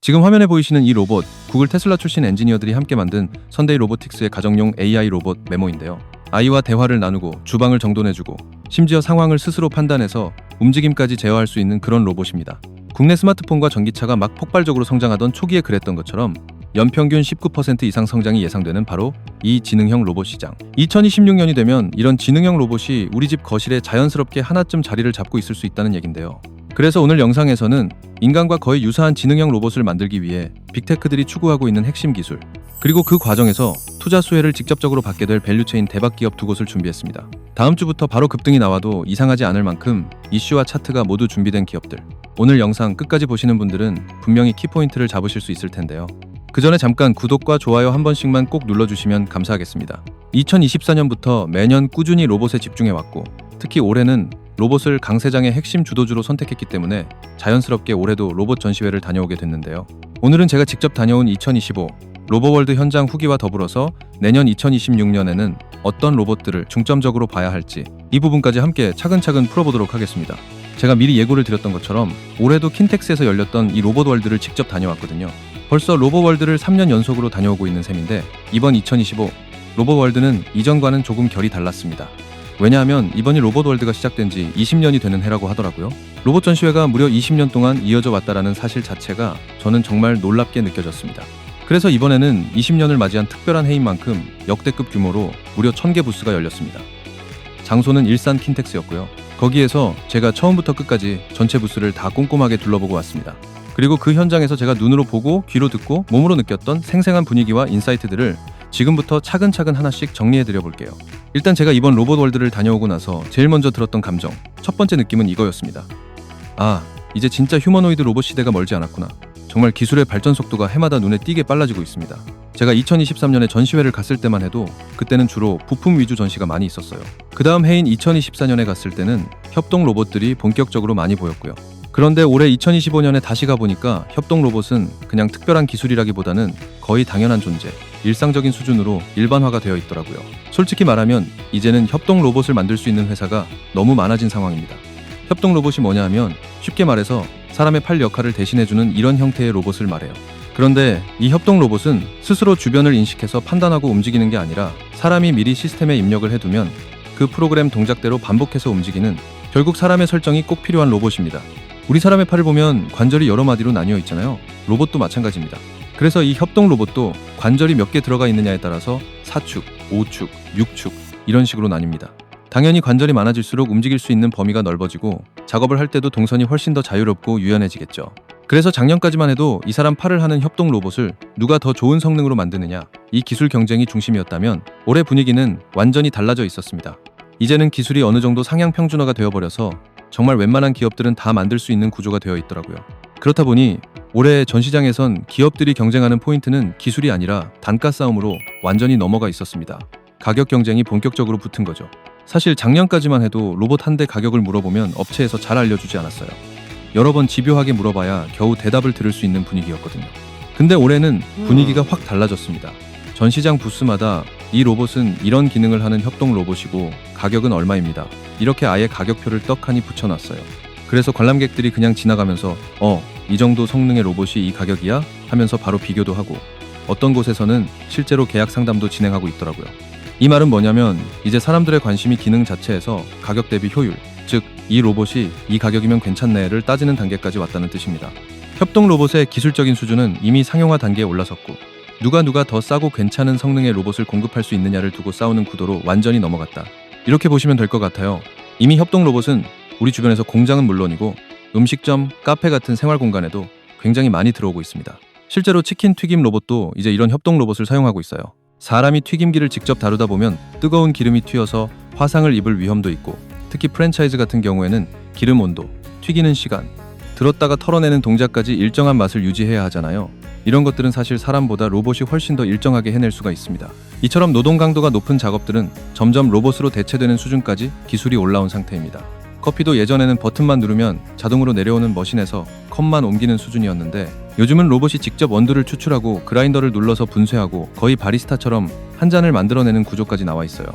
지금 화면에 보이시는 이 로봇, 구글 테슬라 출신 엔지니어들이 함께 만든 선데이 로보틱스의 가정용 AI 로봇 메모인데요. 아이와 대화를 나누고 주방을 정돈해주고 심지어 상황을 스스로 판단해서 움직임까지 제어할 수 있는 그런 로봇입니다. 국내 스마트폰과 전기차가 막 폭발적으로 성장하던 초기에 그랬던 것처럼 연평균 19% 이상 성장이 예상되는 바로 이 지능형 로봇 시장. 2026년이 되면 이런 지능형 로봇이 우리 집 거실에 자연스럽게 하나쯤 자리를 잡고 있을 수 있다는 얘긴데요. 그래서 오늘 영상에서는 인간과 거의 유사한 지능형 로봇을 만들기 위해 빅테크들이 추구하고 있는 핵심 기술, 그리고 그 과정에서 투자 수혜를 직접적으로 받게 될 밸류체인 대박 기업 두 곳을 준비했습니다. 다음 주부터 바로 급등이 나와도 이상하지 않을 만큼 이슈와 차트가 모두 준비된 기업들. 오늘 영상 끝까지 보시는 분들은 분명히 키포인트를 잡으실 수 있을 텐데요. 그 전에 잠깐 구독과 좋아요 한 번씩만 꼭 눌러주시면 감사하겠습니다. 2024년부터 매년 꾸준히 로봇에 집중해왔고, 특히 올해는 로봇을 강세장의 핵심 주도주로 선택했기 때문에 자연스럽게 올해도 로봇 전시회를 다녀오게 됐는데요. 오늘은 제가 직접 다녀온 2025 로보월드 현장 후기와 더불어서 내년 2026년에는 어떤 로봇들을 중점적으로 봐야 할지 이 부분까지 함께 차근차근 풀어보도록 하겠습니다. 제가 미리 예고를 드렸던 것처럼 올해도 킨텍스에서 열렸던 이 로봇월드를 직접 다녀왔거든요. 벌써 로보월드를 3년 연속으로 다녀오고 있는 셈인데 이번 2025 로보월드는 이전과는 조금 결이 달랐습니다. 왜냐하면 이번이 로봇월드가 시작된 지 20년이 되는 해라고 하더라고요. 로봇 전시회가 무려 20년 동안 이어져 왔다라는 사실 자체가 저는 정말 놀랍게 느껴졌습니다. 그래서 이번에는 20년을 맞이한 특별한 해인 만큼 역대급 규모로 무려 1000개 부스가 열렸습니다. 장소는 일산 킨텍스였고요. 거기에서 제가 처음부터 끝까지 전체 부스를 다 꼼꼼하게 둘러보고 왔습니다. 그리고 그 현장에서 제가 눈으로 보고 귀로 듣고 몸으로 느꼈던 생생한 분위기와 인사이트들을 지금부터 차근차근 하나씩 정리해드려 볼게요. 일단 제가 이번 로봇월드를 다녀오고 나서 제일 먼저 들었던 감정, 첫 번째 느낌은 이거였습니다. 아, 이제 진짜 휴머노이드 로봇 시대가 멀지 않았구나. 정말 기술의 발전 속도가 해마다 눈에 띄게 빨라지고 있습니다. 제가 2023년에 전시회를 갔을 때만 해도 그때는 주로 부품 위주 전시가 많이 있었어요. 그 다음 해인 2024년에 갔을 때는 협동 로봇들이 본격적으로 많이 보였고요. 그런데 올해 2025년에 다시 가보니까 협동 로봇은 그냥 특별한 기술이라기보다는 거의 당연한 존재, 일상적인 수준으로 일반화가 되어 있더라고요. 솔직히 말하면 이제는 협동 로봇을 만들 수 있는 회사가 너무 많아진 상황입니다. 협동 로봇이 뭐냐 하면 쉽게 말해서 사람의 팔 역할을 대신해주는 이런 형태의 로봇을 말해요. 그런데 이 협동 로봇은 스스로 주변을 인식해서 판단하고 움직이는 게 아니라 사람이 미리 시스템에 입력을 해두면 그 프로그램 동작대로 반복해서 움직이는, 결국 사람의 설정이 꼭 필요한 로봇입니다. 우리 사람의 팔을 보면 관절이 여러 마디로 나뉘어 있잖아요. 로봇도 마찬가지입니다. 그래서 이 협동 로봇도 관절이 몇 개 들어가 있느냐에 따라서 4축, 5축, 6축 이런 식으로 나뉩니다. 당연히 관절이 많아질수록 움직일 수 있는 범위가 넓어지고 작업을 할 때도 동선이 훨씬 더 자유롭고 유연해지겠죠. 그래서 작년까지만 해도 이 사람 팔을 하는 협동 로봇을 누가 더 좋은 성능으로 만드느냐, 이 기술 경쟁이 중심이었다면 올해 분위기는 완전히 달라져 있었습니다. 이제는 기술이 어느 정도 상향 평준화가 되어버려서 정말 웬만한 기업들은 다 만들 수 있는 구조가 되어 있더라고요. 그렇다 보니 올해 전시장에선 기업들이 경쟁하는 포인트는 기술이 아니라 단가 싸움으로 완전히 넘어가 있었습니다. 가격 경쟁이 본격적으로 붙은 거죠. 사실 작년까지만 해도 로봇 한 대 가격을 물어보면 업체에서 잘 알려주지 않았어요. 여러 번 집요하게 물어봐야 겨우 대답을 들을 수 있는 분위기였거든요. 근데 올해는 분위기가 확 달라졌습니다. 전시장 부스마다 이 로봇은 이런 기능을 하는 협동 로봇이고 가격은 얼마입니다. 이렇게 아예 가격표를 떡하니 붙여놨어요. 그래서 관람객들이 그냥 지나가면서 이 정도 성능의 로봇이 이 가격이야? 하면서 바로 비교도 하고, 어떤 곳에서는 실제로 계약 상담도 진행하고 있더라고요. 이 말은 뭐냐면 이제 사람들의 관심이 기능 자체에서 가격 대비 효율, 즉 이 로봇이 이 가격이면 괜찮네를 따지는 단계까지 왔다는 뜻입니다. 협동 로봇의 기술적인 수준은 이미 상용화 단계에 올라섰고, 누가 더 싸고 괜찮은 성능의 로봇을 공급할 수 있느냐를 두고 싸우는 구도로 완전히 넘어갔다. 이렇게 보시면 될 것 같아요. 이미 협동 로봇은 우리 주변에서 공장은 물론이고 음식점, 카페 같은 생활 공간에도 굉장히 많이 들어오고 있습니다. 실제로 치킨 튀김 로봇도 이제 이런 협동 로봇을 사용하고 있어요. 사람이 튀김기를 직접 다루다 보면 뜨거운 기름이 튀어서 화상을 입을 위험도 있고, 특히 프랜차이즈 같은 경우에는 기름 온도, 튀기는 시간, 들었다가 털어내는 동작까지 일정한 맛을 유지해야 하잖아요. 이런 것들은 사실 사람보다 로봇이 훨씬 더 일정하게 해낼 수가 있습니다. 이처럼 노동 강도가 높은 작업들은 점점 로봇으로 대체되는 수준까지 기술이 올라온 상태입니다. 커피도 예전에는 버튼만 누르면 자동으로 내려오는 머신에서 컵만 옮기는 수준이었는데 요즘은 로봇이 직접 원두를 추출하고 그라인더를 눌러서 분쇄하고 거의 바리스타처럼 한 잔을 만들어내는 구조까지 나와 있어요.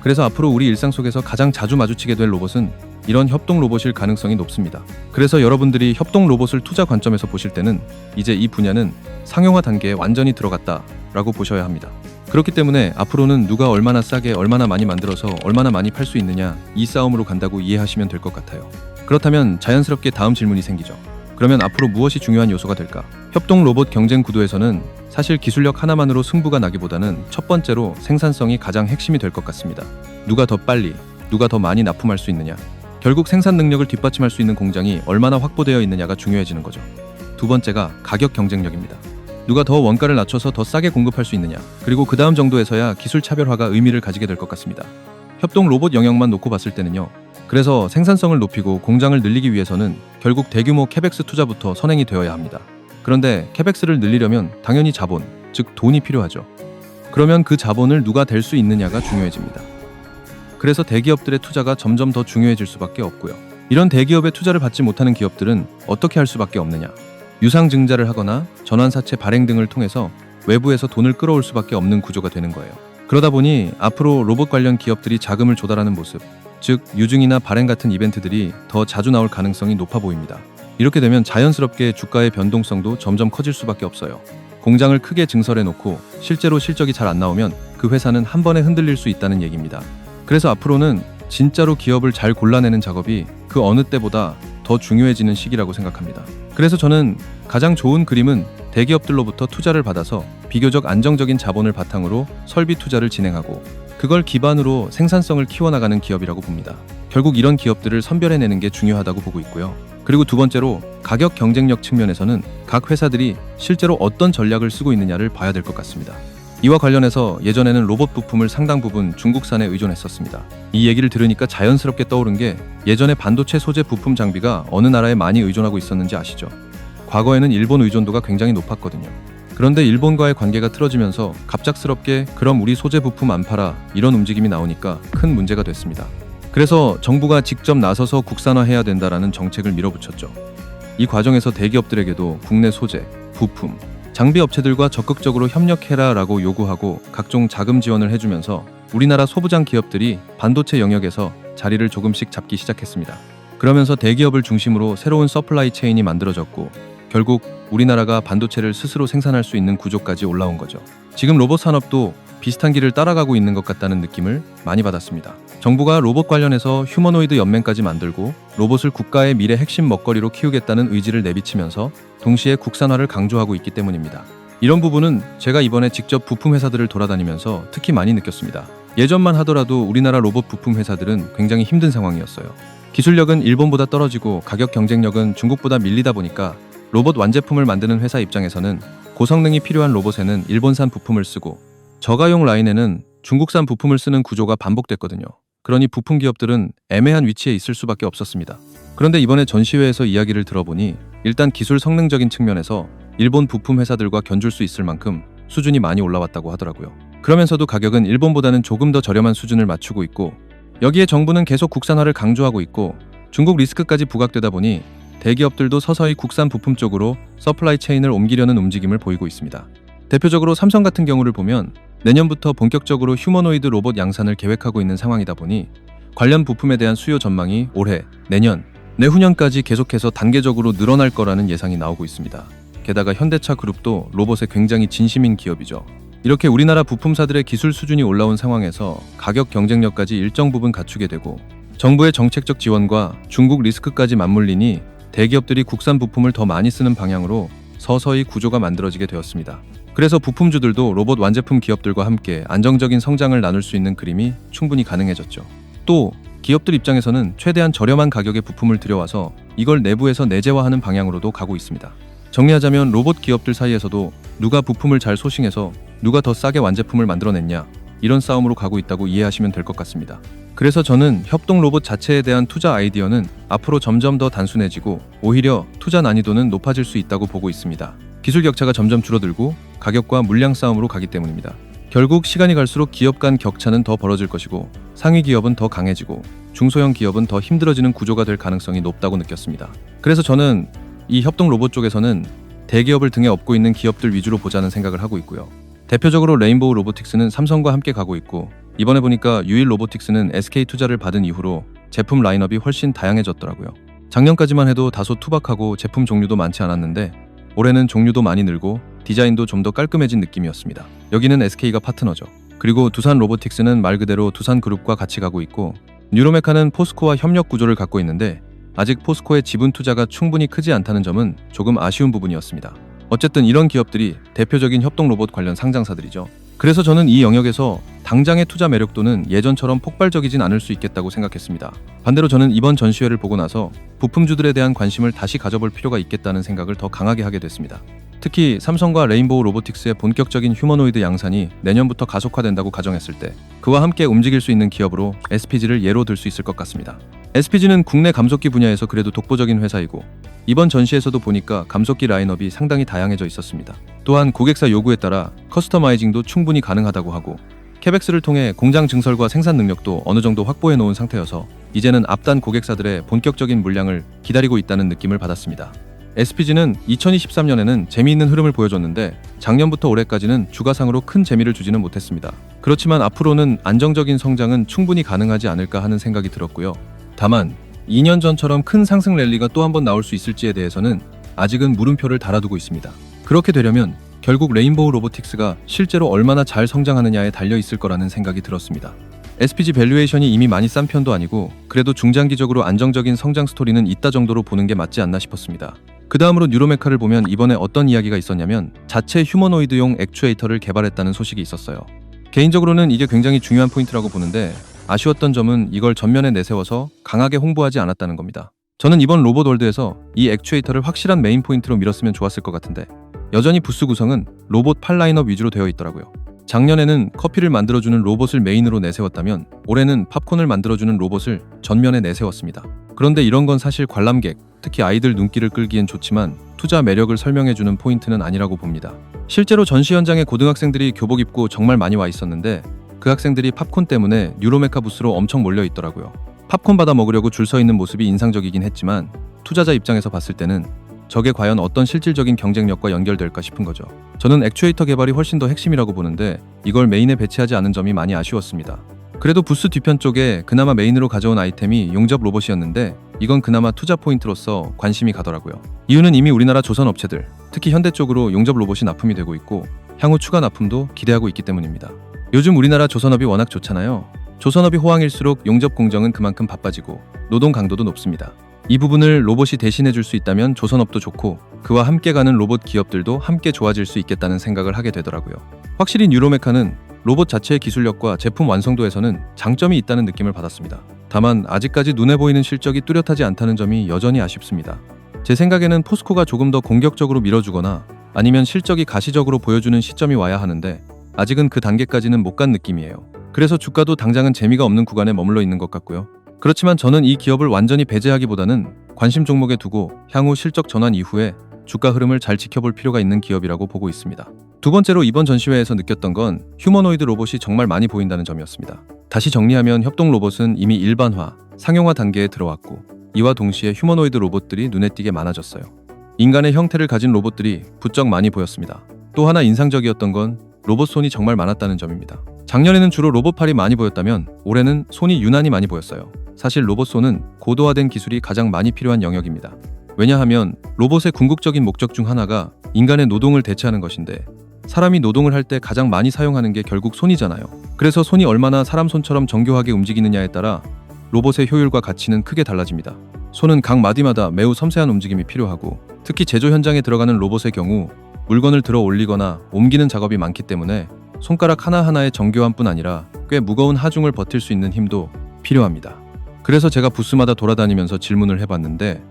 그래서 앞으로 우리 일상 속에서 가장 자주 마주치게 될 로봇은 이런 협동 로봇일 가능성이 높습니다. 그래서 여러분들이 협동 로봇을 투자 관점에서 보실 때는 이제 이 분야는 상용화 단계에 완전히 들어갔다라고 보셔야 합니다. 그렇기 때문에 앞으로는 누가 얼마나 싸게 얼마나 많이 만들어서 얼마나 많이 팔 수 있느냐 이 싸움으로 간다고 이해하시면 될 것 같아요. 그렇다면 자연스럽게 다음 질문이 생기죠. 그러면 앞으로 무엇이 중요한 요소가 될까? 협동 로봇 경쟁 구도에서는 사실 기술력 하나만으로 승부가 나기보다는 첫 번째로 생산성이 가장 핵심이 될 것 같습니다. 누가 더 빨리, 누가 더 많이 납품할 수 있느냐. 결국 생산 능력을 뒷받침할 수 있는 공장이 얼마나 확보되어 있느냐가 중요해지는 거죠. 두 번째가 가격 경쟁력입니다. 누가 더 원가를 낮춰서 더 싸게 공급할 수 있느냐. 그리고 그 다음 정도에서야 기술 차별화가 의미를 가지게 될 것 같습니다. 협동 로봇 영역만 놓고 봤을 때는요. 그래서 생산성을 높이고 공장을 늘리기 위해서는 결국 대규모 캐펙스 투자부터 선행이 되어야 합니다. 그런데 캐펙스를 늘리려면 당연히 자본, 즉 돈이 필요하죠. 그러면 그 자본을 누가 댈 수 있느냐가 중요해집니다. 그래서 대기업들의 투자가 점점 더 중요해질 수밖에 없고요. 이런 대기업의 투자를 받지 못하는 기업들은 어떻게 할 수밖에 없느냐. 유상증자를 하거나 전환사채 발행 등을 통해서 외부에서 돈을 끌어올 수밖에 없는 구조가 되는 거예요. 그러다 보니 앞으로 로봇 관련 기업들이 자금을 조달하는 모습, 즉 유증이나 발행 같은 이벤트들이 더 자주 나올 가능성이 높아 보입니다. 이렇게 되면 자연스럽게 주가의 변동성도 점점 커질 수밖에 없어요. 공장을 크게 증설해 놓고 실제로 실적이 잘 안 나오면 그 회사는 한 번에 흔들릴 수 있다는 얘기입니다. 그래서 앞으로는 진짜로 기업을 잘 골라내는 작업이 그 어느 때보다 더 중요해지는 시기라고 생각합니다. 그래서 저는 가장 좋은 그림은 대기업들로부터 투자를 받아서 비교적 안정적인 자본을 바탕으로 설비 투자를 진행하고 그걸 기반으로 생산성을 키워나가는 기업이라고 봅니다. 결국 이런 기업들을 선별해내는 게 중요하다고 보고 있고요. 그리고 두 번째로 가격 경쟁력 측면에서는 각 회사들이 실제로 어떤 전략을 쓰고 있느냐를 봐야 될 것 같습니다. 이와 관련해서 예전에는 로봇 부품을 상당 부분 중국산에 의존했었습니다. 이 얘기를 들으니까 자연스럽게 떠오른 게 예전에 반도체 소재 부품 장비가 어느 나라에 많이 의존하고 있었는지 아시죠? 과거에는 일본 의존도가 굉장히 높았거든요. 그런데 일본과의 관계가 틀어지면서 갑작스럽게 그럼 우리 소재 부품 안 팔아 이런 움직임이 나오니까 큰 문제가 됐습니다. 그래서 정부가 직접 나서서 국산화해야 된다라는 정책을 밀어붙였죠. 이 과정에서 대기업들에게도 국내 소재, 부품, 장비 업체들과 적극적으로 협력해라라고 요구하고 각종 자금 지원을 해주면서 우리나라 소부장 기업들이 반도체 영역에서 자리를 조금씩 잡기 시작했습니다. 그러면서 대기업을 중심으로 새로운 서플라이 체인이 만들어졌고 결국 우리나라가 반도체를 스스로 생산할 수 있는 구조까지 올라온 거죠. 지금 로봇 산업도 비슷한 길을 따라가고 있는 것 같다는 느낌을 많이 받았습니다. 정부가 로봇 관련해서 휴머노이드 연맹까지 만들고 로봇을 국가의 미래 핵심 먹거리로 키우겠다는 의지를 내비치면서 동시에 국산화를 강조하고 있기 때문입니다. 이런 부분은 제가 이번에 직접 부품 회사들을 돌아다니면서 특히 많이 느꼈습니다. 예전만 하더라도 우리나라 로봇 부품 회사들은 굉장히 힘든 상황이었어요. 기술력은 일본보다 떨어지고 가격 경쟁력은 중국보다 밀리다 보니까 로봇 완제품을 만드는 회사 입장에서는 고성능이 필요한 로봇에는 일본산 부품을 쓰고 저가용 라인에는 중국산 부품을 쓰는 구조가 반복됐거든요. 그러니 부품 기업들은 애매한 위치에 있을 수밖에 없었습니다. 그런데 이번에 전시회에서 이야기를 들어보니 일단 기술 성능적인 측면에서 일본 부품 회사들과 견줄 수 있을 만큼 수준이 많이 올라왔다고 하더라고요. 그러면서도 가격은 일본보다는 조금 더 저렴한 수준을 맞추고 있고 여기에 정부는 계속 국산화를 강조하고 있고 중국 리스크까지 부각되다 보니 대기업들도 서서히 국산 부품 쪽으로 서플라이 체인을 옮기려는 움직임을 보이고 있습니다. 대표적으로 삼성 같은 경우를 보면 내년부터 본격적으로 휴머노이드 로봇 양산을 계획하고 있는 상황이다 보니 관련 부품에 대한 수요 전망이 올해, 내년, 내후년까지 계속해서 단계적으로 늘어날 거라는 예상이 나오고 있습니다. 게다가 현대차 그룹도 로봇에 굉장히 진심인 기업이죠. 이렇게 우리나라 부품사들의 기술 수준이 올라온 상황에서 가격 경쟁력까지 일정 부분 갖추게 되고 정부의 정책적 지원과 중국 리스크까지 맞물리니 대기업들이 국산 부품을 더 많이 쓰는 방향으로 서서히 구조가 만들어지게 되었습니다. 그래서 부품주들도 로봇 완제품 기업들과 함께 안정적인 성장을 나눌 수 있는 그림이 충분히 가능해졌죠. 또 기업들 입장에서는 최대한 저렴한 가격의 부품을 들여와서 이걸 내부에서 내재화하는 방향으로도 가고 있습니다. 정리하자면 로봇 기업들 사이에서도 누가 부품을 잘 소싱해서 누가 더 싸게 완제품을 만들어냈냐 이런 싸움으로 가고 있다고 이해하시면 될 것 같습니다. 그래서 저는 협동 로봇 자체에 대한 투자 아이디어는 앞으로 점점 더 단순해지고 오히려 투자 난이도는 높아질 수 있다고 보고 있습니다. 기술 격차가 점점 줄어들고 가격과 물량 싸움으로 가기 때문입니다. 결국 시간이 갈수록 기업 간 격차는 더 벌어질 것이고 상위 기업은 더 강해지고 중소형 기업은 더 힘들어지는 구조가 될 가능성이 높다고 느꼈습니다. 그래서 저는 이 협동 로봇 쪽에서는 대기업을 등에 업고 있는 기업들 위주로 보자는 생각을 하고 있고요. 대표적으로 레인보우 로보틱스는 삼성과 함께 가고 있고 이번에 보니까 유일 로보틱스는 SK 투자를 받은 이후로 제품 라인업이 훨씬 다양해졌더라고요. 작년까지만 해도 다소 투박하고 제품 종류도 많지 않았는데 올해는 종류도 많이 늘고 디자인도 좀 더 깔끔해진 느낌이었습니다. 여기는 SK가 파트너죠. 그리고 두산 로보틱스는 말 그대로 두산그룹과 같이 가고 있고 뉴로메카는 포스코와 협력 구조를 갖고 있는데 아직 포스코의 지분 투자가 충분히 크지 않다는 점은 조금 아쉬운 부분이었습니다. 어쨌든 이런 기업들이 대표적인 협동 로봇 관련 상장사들이죠. 그래서 저는 이 영역에서 당장의 투자 매력도는 예전처럼 폭발적이진 않을 수 있겠다고 생각했습니다. 반대로 저는 이번 전시회를 보고 나서 부품주들에 대한 관심을 다시 가져볼 필요가 있겠다는 생각을 더 강하게 하게 됐습니다. 특히 삼성과 레인보우 로보틱스의 본격적인 휴머노이드 양산이 내년부터 가속화된다고 가정했을 때 그와 함께 움직일 수 있는 기업으로 SPG를 예로 들 수 있을 것 같습니다. SPG는 국내 감속기 분야에서 그래도 독보적인 회사이고 이번 전시에서도 보니까 감속기 라인업이 상당히 다양해져 있었습니다. 또한 고객사 요구에 따라 커스터마이징도 충분히 가능하다고 하고 캐벡스를 통해 공장 증설과 생산 능력도 어느 정도 확보해 놓은 상태여서 이제는 앞단 고객사들의 본격적인 물량을 기다리고 있다는 느낌을 받았습니다. SPG는 2023년에는 재미있는 흐름을 보여줬는데 작년부터 올해까지는 주가상으로 큰 재미를 주지는 못했습니다. 그렇지만 앞으로는 안정적인 성장은 충분히 가능하지 않을까 하는 생각이 들었고요. 다만 2년 전처럼 큰 상승 랠리가 또 한 번 나올 수 있을지에 대해서는 아직은 물음표를 달아두고 있습니다. 그렇게 되려면 결국 레인보우 로보틱스가 실제로 얼마나 잘 성장하느냐에 달려 있을 거라는 생각이 들었습니다. SPG 밸류에이션이 이미 많이 싼 편도 아니고 그래도 중장기적으로 안정적인 성장 스토리는 있다 정도로 보는 게 맞지 않나 싶었습니다. 그 다음으로 뉴로메카를 보면 이번에 어떤 이야기가 있었냐면 자체 휴머노이드용 액추에이터를 개발했다는 소식이 있었어요. 개인적으로는 이게 굉장히 중요한 포인트라고 보는데 아쉬웠던 점은 이걸 전면에 내세워서 강하게 홍보하지 않았다는 겁니다. 저는 이번 로봇월드에서 이 액추에이터를 확실한 메인 포인트로 밀었으면 좋았을 것 같은데 여전히 부스 구성은 로봇 8라인업 위주로 되어 있더라고요. 작년에는 커피를 만들어주는 로봇을 메인으로 내세웠다면 올해는 팝콘을 만들어주는 로봇을 전면에 내세웠습니다. 그런데 이런 건 사실 관람객, 특히 아이들 눈길을 끌기엔 좋지만 투자 매력을 설명해주는 포인트는 아니라고 봅니다. 실제로 전시 현장에 고등학생들이 교복 입고 정말 많이 와 있었는데 그 학생들이 팝콘 때문에 뉴로메카 부스로 엄청 몰려 있더라고요. 팝콘 받아 먹으려고 줄 서 있는 모습이 인상적이긴 했지만 투자자 입장에서 봤을 때는 저게 과연 어떤 실질적인 경쟁력과 연결될까 싶은 거죠. 저는 액추에이터 개발이 훨씬 더 핵심이라고 보는데 이걸 메인에 배치하지 않은 점이 많이 아쉬웠습니다. 그래도 부스 뒤편 쪽에 그나마 메인으로 가져온 아이템이 용접 로봇이었는데 이건 그나마 투자 포인트로서 관심이 가더라고요. 이유는 이미 우리나라 조선 업체들, 특히 현대 쪽으로 용접 로봇이 납품이 되고 있고 향후 추가 납품도 기대하고 있기 때문입니다. 요즘 우리나라 조선업이 워낙 좋잖아요. 조선업이 호황일수록 용접 공정은 그만큼 바빠지고 노동 강도도 높습니다. 이 부분을 로봇이 대신해 줄 수 있다면 조선업도 좋고 그와 함께 가는 로봇 기업들도 함께 좋아질 수 있겠다는 생각을 하게 되더라고요. 확실히 뉴로메카는 로봇 자체의 기술력과 제품 완성도에서는 장점이 있다는 느낌을 받았습니다. 다만 아직까지 눈에 보이는 실적이 뚜렷하지 않다는 점이 여전히 아쉽습니다. 제 생각에는 포스코가 조금 더 공격적으로 밀어주거나 아니면 실적이 가시적으로 보여주는 시점이 와야 하는데 아직은 그 단계까지는 못 간 느낌이에요. 그래서 주가도 당장은 재미가 없는 구간에 머물러 있는 것 같고요. 그렇지만 저는 이 기업을 완전히 배제하기보다는 관심 종목에 두고 향후 실적 전환 이후에 주가 흐름을 잘 지켜볼 필요가 있는 기업이라고 보고 있습니다. 두 번째로 이번 전시회에서 느꼈던 건 휴머노이드 로봇이 정말 많이 보인다는 점이었습니다. 다시 정리하면 협동 로봇은 이미 일반화, 상용화 단계에 들어왔고 이와 동시에 휴머노이드 로봇들이 눈에 띄게 많아졌어요. 인간의 형태를 가진 로봇들이 부쩍 많이 보였습니다. 또 하나 인상적이었던 건 로봇 손이 정말 많았다는 점입니다. 작년에는 주로 로봇팔이 많이 보였다면 올해는 손이 유난히 많이 보였어요. 사실 로봇 손은 고도화된 기술이 가장 많이 필요한 영역입니다. 왜냐하면 로봇의 궁극적인 목적 중 하나가 인간의 노동을 대체하는 것인데 사람이 노동을 할 때 가장 많이 사용하는 게 결국 손이잖아요. 그래서 손이 얼마나 사람 손처럼 정교하게 움직이느냐에 따라 로봇의 효율과 가치는 크게 달라집니다. 손은 각 마디마다 매우 섬세한 움직임이 필요하고 특히 제조 현장에 들어가는 로봇의 경우 물건을 들어 올리거나 옮기는 작업이 많기 때문에 손가락 하나하나의 정교함뿐 아니라 꽤 무거운 하중을 버틸 수 있는 힘도 필요합니다. 그래서 제가 부스마다 돌아다니면서 질문을 해봤는데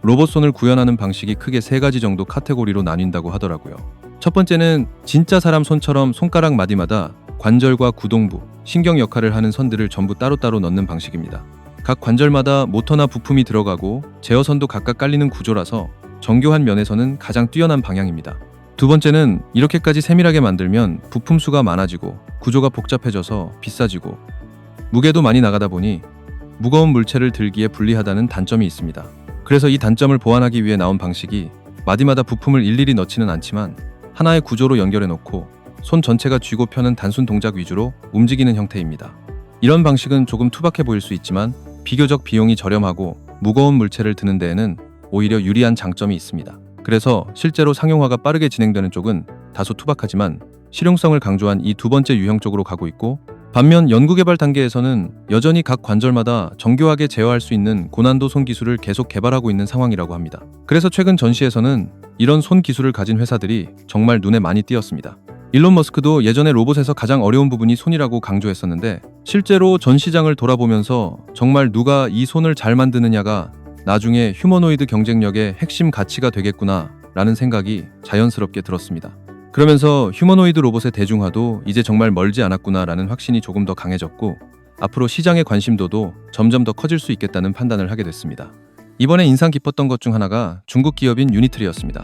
로봇 손을 구현하는 방식이 크게 3가지 정도 카테고리로 나뉜다고 하더라고요. 첫 번째는 진짜 사람 손처럼 손가락 마디마다 관절과 구동부, 신경 역할을 하는 선들을 전부 따로따로 넣는 방식입니다. 각 관절마다 모터나 부품이 들어가고 제어선도 각각 깔리는 구조라서 정교한 면에서는 가장 뛰어난 방향입니다. 두 번째는 이렇게까지 세밀하게 만들면 부품 수가 많아지고 구조가 복잡해져서 비싸지고 무게도 많이 나가다 보니 무거운 물체를 들기에 불리하다는 단점이 있습니다. 그래서 이 단점을 보완하기 위해 나온 방식이 마디마다 부품을 일일이 넣지는 않지만 하나의 구조로 연결해 놓고 손 전체가 쥐고 펴는 단순 동작 위주로 움직이는 형태입니다. 이런 방식은 조금 투박해 보일 수 있지만 비교적 비용이 저렴하고 무거운 물체를 드는 데에는 오히려 유리한 장점이 있습니다. 그래서 실제로 상용화가 빠르게 진행되는 쪽은 다소 투박하지만 실용성을 강조한 이 두 번째 유형 쪽으로 가고 있고, 반면 연구개발 단계에서는 여전히 각 관절마다 정교하게 제어할 수 있는 고난도 손 기술을 계속 개발하고 있는 상황이라고 합니다. 그래서 최근 전시에서는 이런 손 기술을 가진 회사들이 정말 눈에 많이 띄었습니다. 일론 머스크도 예전에 로봇에서 가장 어려운 부분이 손이라고 강조했었는데, 실제로 전 시장을 돌아보면서 정말 누가 이 손을 잘 만드느냐가 나중에 휴머노이드 경쟁력의 핵심 가치가 되겠구나 라는 생각이 자연스럽게 들었습니다. 그러면서 휴머노이드 로봇의 대중화도 이제 정말 멀지 않았구나 라는 확신이 조금 더 강해졌고, 앞으로 시장의 관심도도 점점 더 커질 수 있겠다는 판단을 하게 됐습니다. 이번에 인상 깊었던 것 중 하나가 중국 기업인 유니트리였습니다.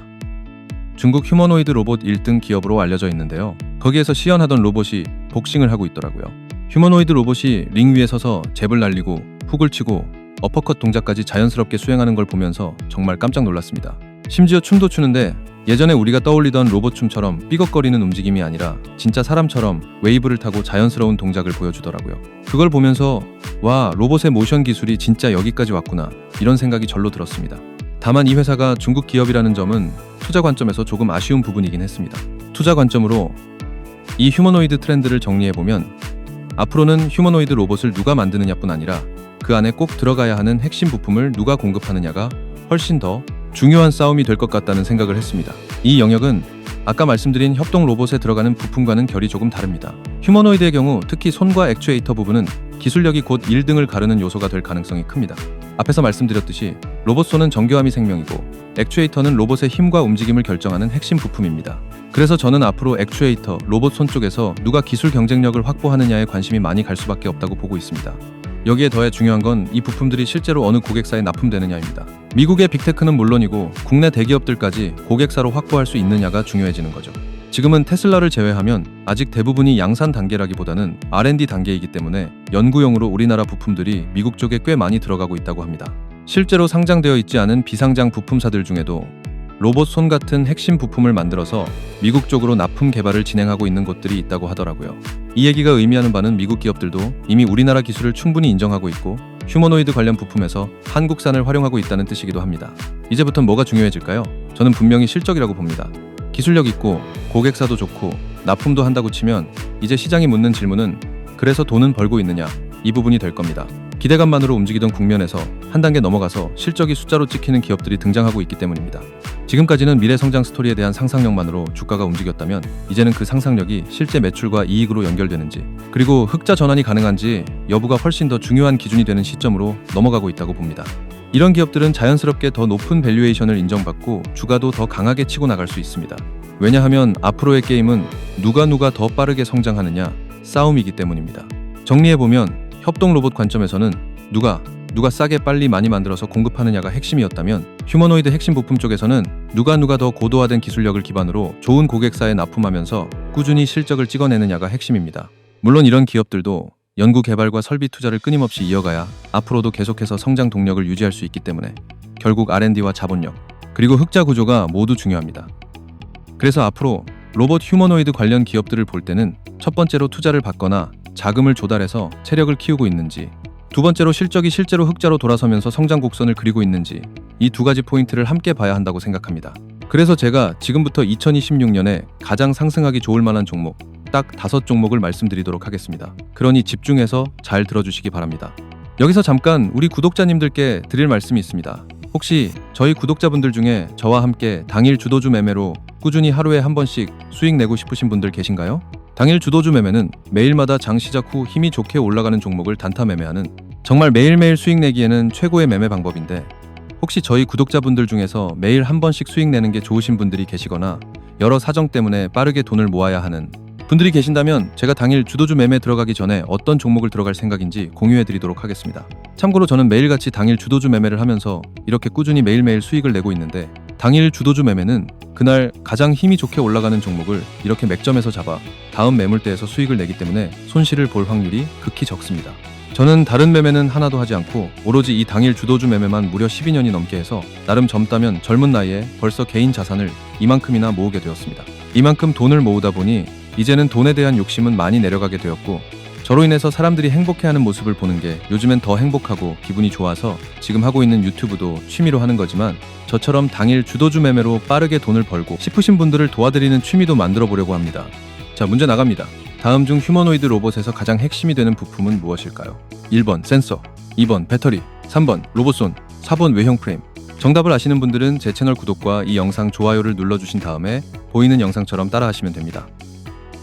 중국 휴머노이드 로봇 1등 기업으로 알려져 있는데요. 거기에서 시연하던 로봇이 복싱을 하고 있더라고요. 휴머노이드 로봇이 링 위에 서서 잽을 날리고 훅을 치고 어퍼컷 동작까지 자연스럽게 수행하는 걸 보면서 정말 깜짝 놀랐습니다. 심지어 춤도 추는데 예전에 우리가 떠올리던 로봇 춤처럼 삐걱거리는 움직임이 아니라 진짜 사람처럼 웨이브를 타고 자연스러운 동작을 보여주더라고요. 그걸 보면서 와, 로봇의 모션 기술이 진짜 여기까지 왔구나 이런 생각이 절로 들었습니다. 다만 이 회사가 중국 기업이라는 점은 투자 관점에서 조금 아쉬운 부분이긴 했습니다. 투자 관점으로 이 휴머노이드 트렌드를 정리해보면, 앞으로는 휴머노이드 로봇을 누가 만드느냐뿐 아니라 그 안에 꼭 들어가야 하는 핵심 부품을 누가 공급하느냐가 훨씬 더 중요한 싸움이 될 것 같다는 생각을 했습니다. 이 영역은 아까 말씀드린 협동 로봇에 들어가는 부품과는 결이 조금 다릅니다. 휴머노이드의 경우 특히 손과 액추에이터 부분은 기술력이 곧 1등을 가르는 요소가 될 가능성이 큽니다. 앞에서 말씀드렸듯이 로봇 손은 정교함이 생명이고 액추에이터는 로봇의 힘과 움직임을 결정하는 핵심 부품입니다. 그래서 저는 앞으로 액추에이터, 로봇 손 쪽에서 누가 기술 경쟁력을 확보하느냐에 관심이 많이 갈 수밖에 없다고 보고 있습니다. 여기에 더해 중요한 건 이 부품들이 실제로 어느 고객사에 납품되느냐입니다. 미국의 빅테크는 물론이고 국내 대기업들까지 고객사로 확보할 수 있느냐가 중요해지는 거죠. 지금은 테슬라를 제외하면 아직 대부분이 양산 단계라기보다는 R&D 단계이기 때문에 연구용으로 우리나라 부품들이 미국 쪽에 꽤 많이 들어가고 있다고 합니다. 실제로 상장되어 있지 않은 비상장 부품사들 중에도 로봇 손 같은 핵심 부품을 만들어서 미국 쪽으로 납품 개발을 진행하고 있는 곳들이 있다고 하더라고요. 이 얘기가 의미하는 바는 미국 기업들도 이미 우리나라 기술을 충분히 인정하고 있고 휴머노이드 관련 부품에서 한국산을 활용하고 있다는 뜻이기도 합니다. 이제부터 뭐가 중요해질까요? 저는 분명히 실적이라고 봅니다. 기술력 있고 고객사도 좋고 납품도 한다고 치면 이제 시장이 묻는 질문은 그래서 돈은 벌고 있느냐, 이 부분이 될 겁니다. 기대감만으로 움직이던 국면에서 한 단계 넘어가서 실적이 숫자로 찍히는 기업들이 등장하고 있기 때문입니다. 지금까지는 미래 성장 스토리에 대한 상상력만으로 주가가 움직였다면 이제는 그 상상력이 실제 매출과 이익으로 연결되는지, 그리고 흑자 전환이 가능한지 여부가 훨씬 더 중요한 기준이 되는 시점으로 넘어가고 있다고 봅니다. 이런 기업들은 자연스럽게 더 높은 밸류에이션을 인정받고 주가도 더 강하게 치고 나갈 수 있습니다. 왜냐하면 앞으로의 게임은 누가 더 빠르게 성장하느냐 싸움이기 때문입니다. 정리해보면 협동 로봇 관점에서는 누가 싸게 빨리 많이 만들어서 공급하느냐가 핵심이었다면, 휴머노이드 핵심 부품 쪽에서는 누가 더 고도화된 기술력을 기반으로 좋은 고객사에 납품하면서 꾸준히 실적을 찍어내느냐가 핵심입니다. 물론 이런 기업들도 연구 개발과 설비 투자를 끊임없이 이어가야 앞으로도 계속해서 성장 동력을 유지할 수 있기 때문에 결국 R&D와 자본력, 그리고 흑자 구조가 모두 중요합니다. 그래서 앞으로 로봇 휴머노이드 관련 기업들을 볼 때는 첫 번째로 투자를 받거나 자금을 조달해서 체력을 키우고 있는지, 두 번째로 실적이 실제로 흑자로 돌아서면서 성장 곡선을 그리고 있는지, 이 두 가지 포인트를 함께 봐야 한다고 생각합니다. 그래서 제가 지금부터 2026년에 가장 상승하기 좋을 만한 종목 딱 5종목을 말씀드리도록 하겠습니다. 그러니 집중해서 잘 들어주시기 바랍니다. 여기서 잠깐 우리 구독자님들께 드릴 말씀이 있습니다. 혹시 저희 구독자분들 중에 저와 함께 당일 주도주 매매로 꾸준히 하루에 한 번씩 수익 내고 싶으신 분들 계신가요? 당일 주도주 매매는 매일마다 장 시작 후 힘이 좋게 올라가는 종목을 단타 매매하는 정말 매일매일 수익 내기에는 최고의 매매 방법인데, 혹시 저희 구독자분들 중에서 매일 한 번씩 수익 내는 게 좋으신 분들이 계시거나 여러 사정 때문에 빠르게 돈을 모아야 하는 분들이 계신다면 제가 당일 주도주 매매 들어가기 전에 어떤 종목을 들어갈 생각인지 공유해 드리도록 하겠습니다. 참고로 저는 매일같이 당일 주도주 매매를 하면서 이렇게 꾸준히 매일매일 수익을 내고 있는데, 당일 주도주 매매는 그날 가장 힘이 좋게 올라가는 종목을 이렇게 맥점에서 잡아 다음 매물대에서 수익을 내기 때문에 손실을 볼 확률이 극히 적습니다. 저는 다른 매매는 하나도 하지 않고 오로지 이 당일 주도주 매매만 무려 12년이 넘게 해서 나름 젊다면 젊은 나이에 벌써 개인 자산을 이만큼이나 모으게 되었습니다. 이만큼 돈을 모으다 보니 이제는 돈에 대한 욕심은 많이 내려가게 되었고, 저로 인해서 사람들이 행복해하는 모습을 보는 게 요즘엔 더 행복하고 기분이 좋아서 지금 하고 있는 유튜브도 취미로 하는 거지만 저처럼 당일 주도주 매매로 빠르게 돈을 벌고 싶으신 분들을 도와드리는 취미도 만들어 보려고 합니다. 자, 문제 나갑니다. 다음 중 휴머노이드 로봇에서 가장 핵심이 되는 부품은 무엇일까요? 1번 센서, 2번 배터리, 3번 로봇손, 4번 외형 프레임. 정답을 아시는 분들은 제 채널 구독과 이 영상 좋아요를 눌러주신 다음에 보이는 영상처럼 따라하시면 됩니다.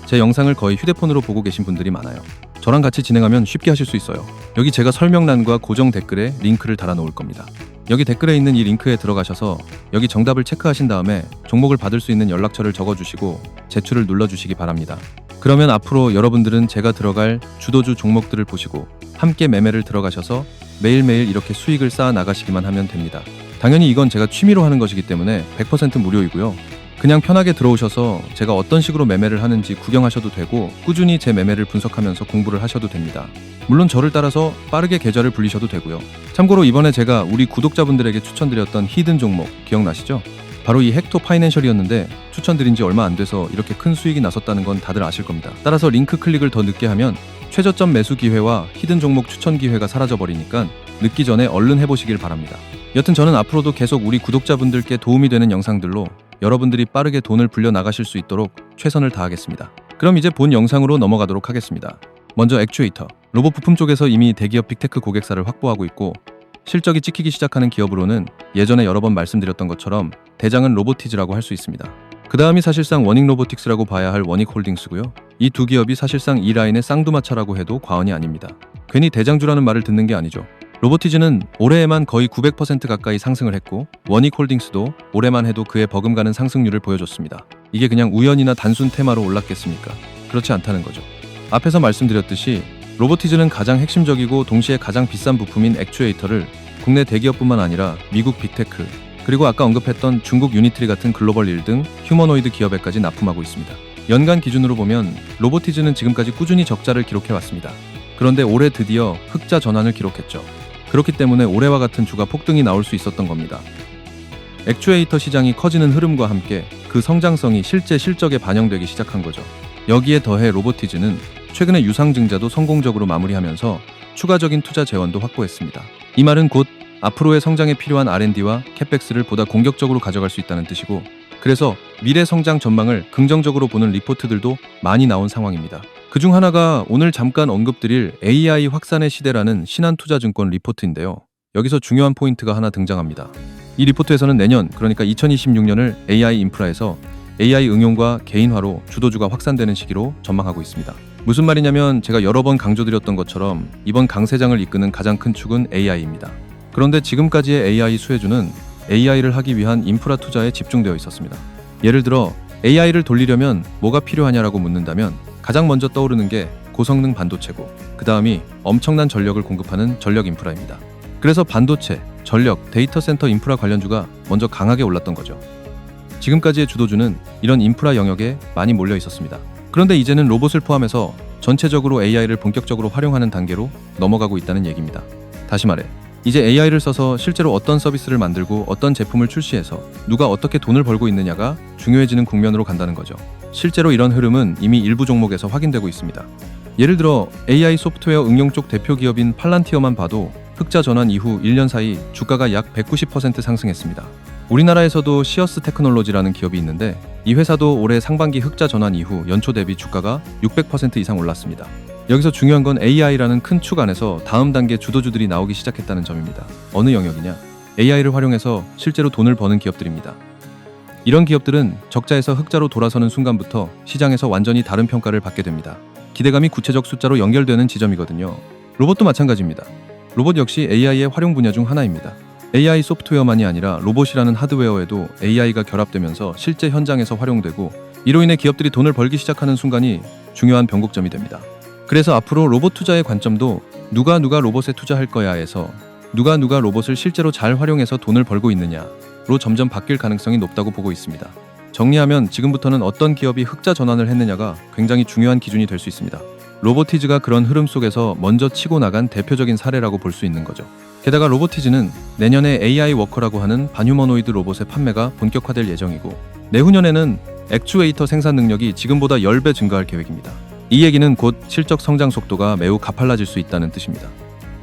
제 영상을 거의 휴대폰으로 보고 계신 분들이 많아요. 저랑 같이 진행하면 쉽게 하실 수 있어요. 여기 제가 설명란과 고정 댓글에 링크를 달아 놓을 겁니다. 여기 댓글에 있는 이 링크에 들어가셔서 여기 정답을 체크하신 다음에 종목을 받을 수 있는 연락처를 적어주시고 제출을 눌러주시기 바랍니다. 그러면 앞으로 여러분들은 제가 들어갈 주도주 종목들을 보시고 함께 매매를 들어가셔서 매일매일 이렇게 수익을 쌓아 나가시기만 하면 됩니다. 당연히 이건 제가 취미로 하는 것이기 때문에 100% 무료이고요. 그냥 편하게 들어오셔서 제가 어떤 식으로 매매를 하는지 구경하셔도 되고 꾸준히 제 매매를 분석하면서 공부를 하셔도 됩니다. 물론 저를 따라서 빠르게 계좌를 불리셔도 되고요. 참고로 이번에 제가 우리 구독자분들에게 추천드렸던 히든 종목 기억나시죠? 바로 이 헥토 파이낸셜이었는데 추천드린 지 얼마 안 돼서 이렇게 큰 수익이 났었다는 건 다들 아실 겁니다. 따라서 링크 클릭을 더 늦게 하면 최저점 매수 기회와 히든 종목 추천 기회가 사라져버리니까 늦기 전에 얼른 해보시길 바랍니다. 여튼 저는 앞으로도 계속 우리 구독자분들께 도움이 되는 영상들로 여러분들이 빠르게 돈을 불려 나가실 수 있도록 최선을 다하겠습니다. 그럼 이제 본 영상으로 넘어가도록 하겠습니다. 먼저 액추에이터, 로봇 부품 쪽에서 이미 대기업 빅테크 고객사를 확보하고 있고 실적이 찍히기 시작하는 기업으로는 예전에 여러 번 말씀드렸던 것처럼 대장은 로보티즈라고 할 수 있습니다. 그 다음이 사실상 워닉 로보틱스라고 봐야 할 워닉 홀딩스고요. 이 두 기업이 사실상 이 라인의 쌍두마차라고 해도 과언이 아닙니다. 괜히 대장주라는 말을 듣는 게 아니죠. 로보티즈는 올해에만 거의 900% 가까이 상승을 했고 워닉 홀딩스도 올해만 해도 그에 버금가는 상승률을 보여줬습니다. 이게 그냥 우연이나 단순 테마로 올랐겠습니까? 그렇지 않다는 거죠. 앞에서 말씀드렸듯이 로보티즈는 가장 핵심적이고 동시에 가장 비싼 부품인 액추에이터를 국내 대기업뿐만 아니라 미국 빅테크 그리고 아까 언급했던 중국 유니트리 같은 글로벌 1등 휴머노이드 기업에까지 납품하고 있습니다. 연간 기준으로 보면 로보티즈는 지금까지 꾸준히 적자를 기록해왔습니다. 그런데 올해 드디어 흑자 전환을 기록했죠. 그렇기 때문에 올해와 같은 주가 폭등이 나올 수 있었던 겁니다. 액추에이터 시장이 커지는 흐름과 함께 그 성장성이 실제 실적에 반영되기 시작한 거죠. 여기에 더해 로보티즈는 최근에 유상증자도 성공적으로 마무리하면서 추가적인 투자 재원도 확보했습니다. 이 말은 곧 앞으로의 성장에 필요한 R&D와 캐펙스를 보다 공격적으로 가져갈 수 있다는 뜻이고 그래서 미래 성장 전망을 긍정적으로 보는 리포트들도 많이 나온 상황입니다. 그중 하나가 오늘 잠깐 언급드릴 AI 확산의 시대라는 신한투자증권 리포트인데요. 여기서 중요한 포인트가 하나 등장합니다. 이 리포트에서는 내년, 그러니까 2026년을 AI 인프라에서 AI 응용과 개인화로 주도주가 확산되는 시기로 전망하고 있습니다. 무슨 말이냐면 제가 여러 번 강조드렸던 것처럼 이번 강세장을 이끄는 가장 큰 축은 AI입니다. 그런데 지금까지의 AI 수혜주는 AI를 하기 위한 인프라 투자에 집중되어 있었습니다. 예를 들어 AI를 돌리려면 뭐가 필요하냐라고 묻는다면 가장 먼저 떠오르는 게 고성능 반도체고 그 다음이 엄청난 전력을 공급하는 전력 인프라입니다. 그래서 반도체, 전력, 데이터 센터 인프라 관련주가 먼저 강하게 올랐던 거죠. 지금까지의 주도주는 이런 인프라 영역에 많이 몰려 있었습니다. 그런데 이제는 로봇을 포함해서 전체적으로 AI를 본격적으로 활용하는 단계로 넘어가고 있다는 얘기입니다. 다시 말해 이제 AI를 써서 실제로 어떤 서비스를 만들고 어떤 제품을 출시해서 누가 어떻게 돈을 벌고 있느냐가 중요해지는 국면으로 간다는 거죠. 실제로 이런 흐름은 이미 일부 종목에서 확인되고 있습니다. 예를 들어 AI 소프트웨어 응용 쪽 대표 기업인 팔란티어만 봐도 흑자 전환 이후 1년 사이 주가가 약 190% 상승했습니다. 우리나라에서도 시어스 테크놀로지라는 기업이 있는데 이 회사도 올해 상반기 흑자 전환 이후 연초 대비 주가가 600% 이상 올랐습니다. 여기서 중요한 건 AI라는 큰 축 안에서 다음 단계 주도주들이 나오기 시작했다는 점입니다. 어느 영역이냐? AI를 활용해서 실제로 돈을 버는 기업들입니다. 이런 기업들은 적자에서 흑자로 돌아서는 순간부터 시장에서 완전히 다른 평가를 받게 됩니다. 기대감이 구체적 숫자로 연결되는 지점이거든요. 로봇도 마찬가지입니다. 로봇 역시 AI의 활용 분야 중 하나입니다. AI 소프트웨어만이 아니라 로봇이라는 하드웨어에도 AI가 결합되면서 실제 현장에서 활용되고 이로 인해 기업들이 돈을 벌기 시작하는 순간이 중요한 변곡점이 됩니다. 그래서 앞으로 로봇 투자의 관점도 누가 로봇에 투자할 거야에서 누가 로봇을 실제로 잘 활용해서 돈을 벌고 있느냐로 점점 바뀔 가능성이 높다고 보고 있습니다. 정리하면 지금부터는 어떤 기업이 흑자 전환을 했느냐가 굉장히 중요한 기준이 될 수 있습니다. 로보티즈가 그런 흐름 속에서 먼저 치고 나간 대표적인 사례라고 볼 수 있는 거죠. 게다가 로보티즈는 내년에 AI 워커라고 하는 반휴머노이드 로봇의 판매가 본격화될 예정이고 내후년에는 액추에이터 생산 능력이 지금보다 10배 증가할 계획입니다. 이 얘기는 곧 실적 성장 속도가 매우 가팔라질 수 있다는 뜻입니다.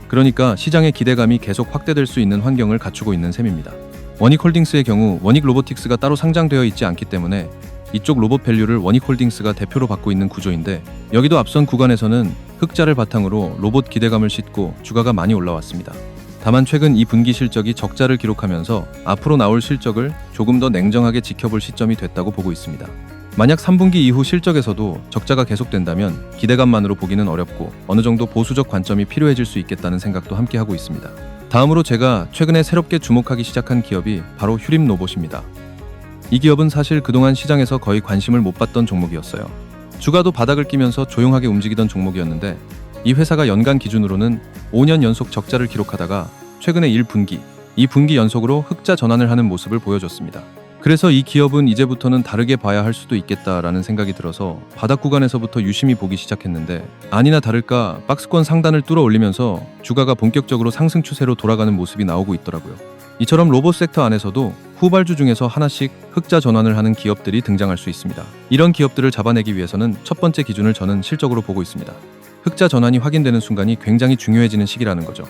그러니까 시장의 기대감이 계속 확대될 수 있는 환경을 갖추고 있는 셈입니다. 원익홀딩스의 경우 원익로보틱스가 따로 상장되어 있지 않기 때문에 이쪽 로봇 밸류를 원익홀딩스가 대표로 받고 있는 구조인데, 여기도 앞선 구간에서는 흑자를 바탕으로 로봇 기대감을 싣고 주가가 많이 올라왔습니다. 다만 최근 이 분기 실적이 적자를 기록하면서 앞으로 나올 실적을 조금 더 냉정하게 지켜볼 시점이 됐다고 보고 있습니다. 만약 3분기 이후 실적에서도 적자가 계속된다면 기대감만으로 보기는 어렵고 어느 정도 보수적 관점이 필요해질 수 있겠다는 생각도 함께 하고 있습니다. 다음으로 제가 최근에 새롭게 주목하기 시작한 기업이 바로 휴림로봇입니다. 이 기업은 사실 그동안 시장에서 거의 관심을 못 받던 종목이었어요. 주가도 바닥을 끼면서 조용하게 움직이던 종목이었는데, 이 회사가 연간 기준으로는 5년 연속 적자를 기록하다가 최근에 1분기, 2분기 연속으로 흑자 전환을 하는 모습을 보여줬습니다. 그래서 이 기업은 이제부터는 다르게 봐야 할 수도 있겠다라는 생각이 들어서 바닥 구간에서부터 유심히 보기 시작했는데, 아니나 다를까 박스권 상단을 뚫어 올리면서 주가가 본격적으로 상승 추세로 돌아가는 모습이 나오고 있더라고요. 이처럼 로봇 섹터 안에서도 후발주 중에서 하나씩 흑자 전환을 하는 기업들이 등장할 수 있습니다. 이런 기업들을 잡아내기 위해서는 첫 번째 기준을 저는 실적으로 보고 있습니다. 흑자 전환이 확인되는 순간이 굉장히 중요해지는 시기라는 거죠.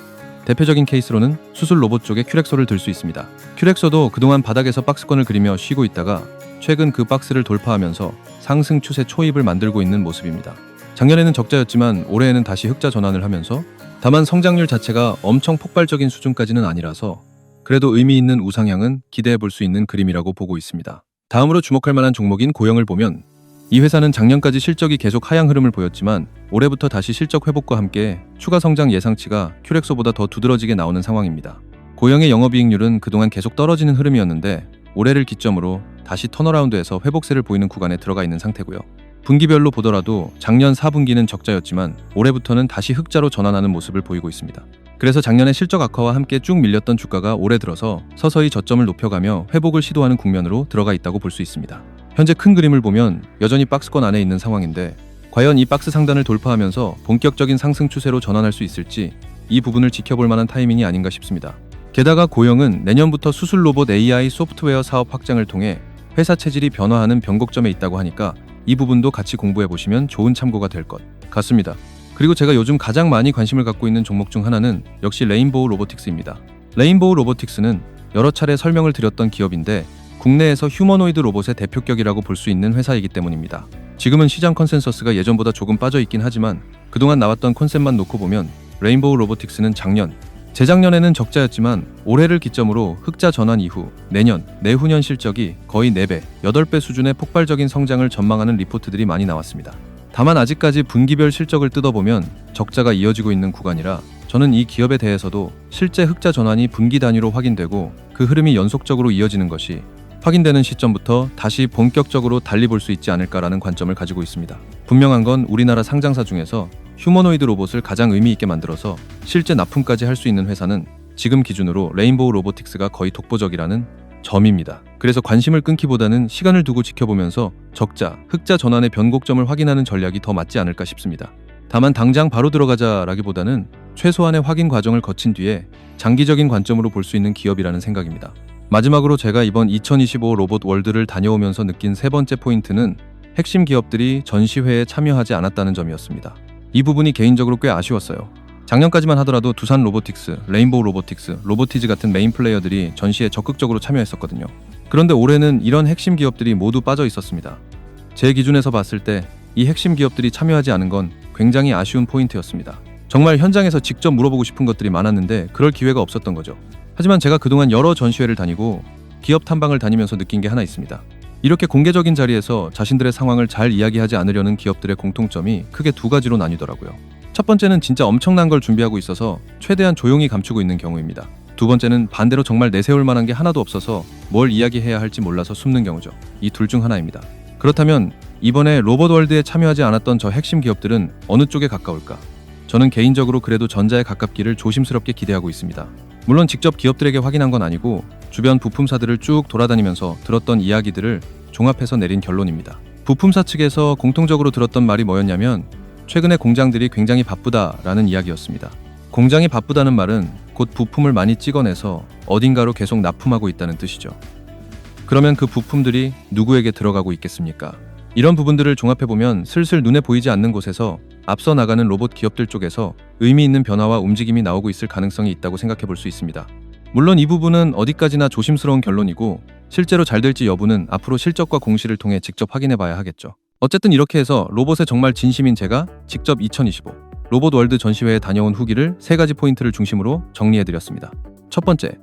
대표적인 케이스로는 수술 로봇 쪽의 큐렉소를 들 수 있습니다. 큐렉소도 그동안 바닥에서 박스권을 그리며 쉬고 있다가 최근 그 박스를 돌파하면서 상승 추세 초입을 만들고 있는 모습입니다. 작년에는 적자였지만 올해에는 다시 흑자 전환을 하면서, 다만 성장률 자체가 엄청 폭발적인 수준까지는 아니라서 그래도 의미 있는 우상향은 기대해 볼 수 있는 그림이라고 보고 있습니다. 다음으로 주목할 만한 종목인 고영을 보면, 이 회사는 작년까지 실적이 계속 하향 흐름을 보였지만 올해부터 다시 실적 회복과 함께 추가 성장 예상치가 큐렉소보다 더 두드러지게 나오는 상황입니다. 고영의 영업이익률은 그동안 계속 떨어지는 흐름이었는데 올해를 기점으로 다시 턴어라운드해서 회복세를 보이는 구간에 들어가 있는 상태고요. 분기별로 보더라도 작년 4분기는 적자였지만 올해부터는 다시 흑자로 전환하는 모습을 보이고 있습니다. 그래서 작년에 실적 악화와 함께 쭉 밀렸던 주가가 올해 들어서 서서히 저점을 높여가며 회복을 시도하는 국면으로 들어가 있다고 볼 수 있습니다. 현재 큰 그림을 보면 여전히 박스권 안에 있는 상황인데, 과연 이 박스 상단을 돌파하면서 본격적인 상승 추세로 전환할 수 있을지 이 부분을 지켜볼 만한 타이밍이 아닌가 싶습니다. 게다가 고영은 내년부터 수술 로봇 AI 소프트웨어 사업 확장을 통해 회사 체질이 변화하는 변곡점에 있다고 하니까 이 부분도 같이 공부해 보시면 좋은 참고가 될 것 같습니다. 그리고 제가 요즘 가장 많이 관심을 갖고 있는 종목 중 하나는 역시 레인보우 로보틱스입니다. 레인보우 로보틱스는 여러 차례 설명을 드렸던 기업인데 국내에서 휴머노이드 로봇의 대표격이라고 볼 수 있는 회사이기 때문입니다. 지금은 시장 컨센서스가 예전보다 조금 빠져 있긴 하지만 그동안 나왔던 컨셉만 놓고 보면 레인보우 로보틱스는 작년, 재작년에는 적자였지만 올해를 기점으로 흑자 전환 이후 내년, 내후년 실적이 거의 4배, 8배 수준의 폭발적인 성장을 전망하는 리포트들이 많이 나왔습니다. 다만 아직까지 분기별 실적을 뜯어보면 적자가 이어지고 있는 구간이라 저는 이 기업에 대해서도 실제 흑자 전환이 분기 단위로 확인되고 그 흐름이 연속적으로 이어지는 것이 확인되는 시점부터 다시 본격적으로 달리 볼 수 있지 않을까라는 관점을 가지고 있습니다. 분명한 건 우리나라 상장사 중에서 휴머노이드 로봇을 가장 의미 있게 만들어서 실제 납품까지 할 수 있는 회사는 지금 기준으로 레인보우 로보틱스가 거의 독보적이라는 점입니다. 그래서 관심을 끊기보다는 시간을 두고 지켜보면서 적자, 흑자 전환의 변곡점을 확인하는 전략이 더 맞지 않을까 싶습니다. 다만 당장 바로 들어가자라기보다는 최소한의 확인 과정을 거친 뒤에 장기적인 관점으로 볼 수 있는 기업이라는 생각입니다. 마지막으로 제가 이번 2025 로봇 월드를 다녀오면서 느낀 세 번째 포인트는 핵심 기업들이 전시회에 참여하지 않았다는 점이었습니다. 이 부분이 개인적으로 꽤 아쉬웠어요. 작년까지만 하더라도 두산 로보틱스, 레인보우 로보틱스, 로보티즈 같은 메인 플레이어들이 전시에 적극적으로 참여했었거든요. 그런데 올해는 이런 핵심 기업들이 모두 빠져 있었습니다. 제 기준에서 봤을 때 이 핵심 기업들이 참여하지 않은 건 굉장히 아쉬운 포인트였습니다. 정말 현장에서 직접 물어보고 싶은 것들이 많았는데 그럴 기회가 없었던 거죠. 하지만 제가 그동안 여러 전시회를 다니고 기업 탐방을 다니면서 느낀 게 하나 있습니다. 이렇게 공개적인 자리에서 자신들의 상황을 잘 이야기하지 않으려는 기업들의 공통점이 크게 두 가지로 나뉘더라고요. 첫 번째는 진짜 엄청난 걸 준비하고 있어서 최대한 조용히 감추고 있는 경우입니다. 두 번째는 반대로 정말 내세울 만한 게 하나도 없어서 뭘 이야기해야 할지 몰라서 숨는 경우죠. 이 둘 중 하나입니다. 그렇다면 이번에 로봇월드에 참여하지 않았던 저 핵심 기업들은 어느 쪽에 가까울까? 저는 개인적으로 그래도 전자에 가깝기를 조심스럽게 기대하고 있습니다. 물론 직접 기업들에게 확인한 건 아니고 주변 부품사들을 쭉 돌아다니면서 들었던 이야기들을 종합해서 내린 결론입니다. 부품사 측에서 공통적으로 들었던 말이 뭐였냐면 최근에 공장들이 굉장히 바쁘다라는 이야기였습니다. 공장이 바쁘다는 말은 곧 부품을 많이 찍어내서 어딘가로 계속 납품하고 있다는 뜻이죠. 그러면 그 부품들이 누구에게 들어가고 있겠습니까? 이런 부분들을 종합해보면 슬슬 눈에 보이지 않는 곳에서 앞서 나가는 로봇 기업들 쪽에서 의미 있는 변화와 움직임이 나오고 있을 가능성이 있다고 생각해볼 수 있습니다. 물론 이 부분은 어디까지나 조심스러운 결론이고 실제로 잘 될지 여부는 앞으로 실적과 공시를 통해 직접 확인해봐야 하겠죠. 어쨌든 이렇게 해서 로봇에 정말 진심인 제가 직접 2025 로봇 월드 전시회에 다녀온 후기를 3가지 포인트를 중심으로 정리해드렸습니다. 첫 번째,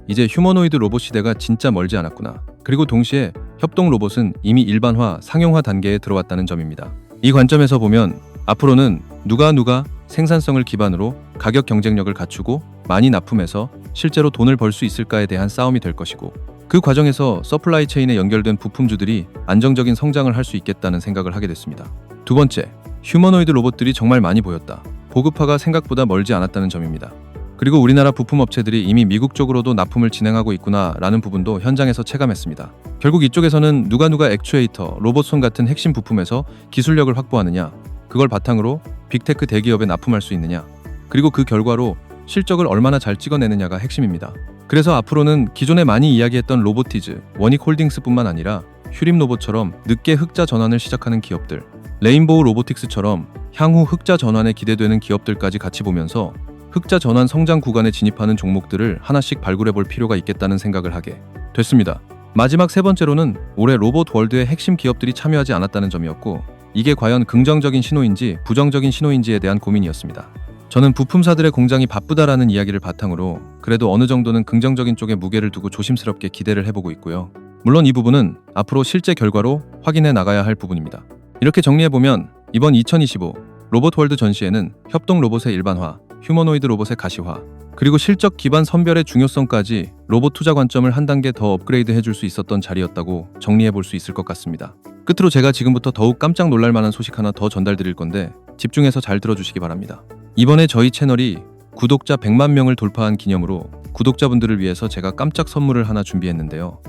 이제 휴머노이드 로봇 시대가 진짜 멀지 않았구나. 그리고 동시에 협동 로봇은 이미 일반화, 상용화 단계에 들어왔다는 점입니다. 이 관점에서 보면 앞으로는 누가 생산성을 기반으로 가격 경쟁력을 갖추고 많이 납품해서 실제로 돈을 벌 수 있을까에 대한 싸움이 될 것이고, 그 과정에서 서플라이 체인에 연결된 부품주들이 안정적인 성장을 할 수 있겠다는 생각을 하게 됐습니다. 두 번째, 휴머노이드 로봇들이 정말 많이 보였다. 보급화가 생각보다 멀지 않았다는 점입니다. 그리고 우리나라 부품업체들이 이미 미국 쪽으로도 납품을 진행하고 있구나라는 부분도 현장에서 체감했습니다. 결국 이쪽에서는 누가 액추에이터, 로봇손 같은 핵심 부품에서 기술력을 확보하느냐, 그걸 바탕으로 빅테크 대기업에 납품할 수 있느냐, 그리고 그 결과로 실적을 얼마나 잘 찍어내느냐가 핵심입니다. 그래서 앞으로는 기존에 많이 이야기했던 로보티즈, 원익홀딩스뿐만 아니라 휴림로봇처럼 늦게 흑자 전환을 시작하는 기업들, 레인보우 로보틱스처럼 향후 흑자 전환에 기대되는 기업들까지 같이 보면서 흑자 전환 성장 구간에 진입하는 종목들을 하나씩 발굴해볼 필요가 있겠다는 생각을 하게 됐습니다. 마지막 세 번째로는 올해 로봇 월드의 핵심 기업들이 참여하지 않았다는 점이었고, 이게 과연 긍정적인 신호인지 부정적인 신호인지에 대한 고민이었습니다. 저는 부품사들의 공장이 바쁘다라는 이야기를 바탕으로 그래도 어느 정도는 긍정적인 쪽에 무게를 두고 조심스럽게 기대를 해보고 있고요. 물론 이 부분은 앞으로 실제 결과로 확인해 나가야 할 부분입니다. 이렇게 정리해보면 이번 2025 로봇 월드 전시회는 협동 로봇의 일반화, 휴머노이드 로봇의 가시화, 그리고 실적 기반 선별의 중요성까지 로봇 투자 관점을 한 단계 더 업그레이드 해줄 수 있었던 자리였다고 정리해볼 수 있을 것 같습니다. 끝으로 제가 지금부터 더욱 깜짝 놀랄 만한 소식 하나 더 전달드릴 건데 집중해서 잘 들어주시기 바랍니다. 이번에 저희 채널이 구독자 100만 명을 돌파한 기념으로 구독자분들을 위해서 제가 깜짝 선물을 하나 준비했는데요.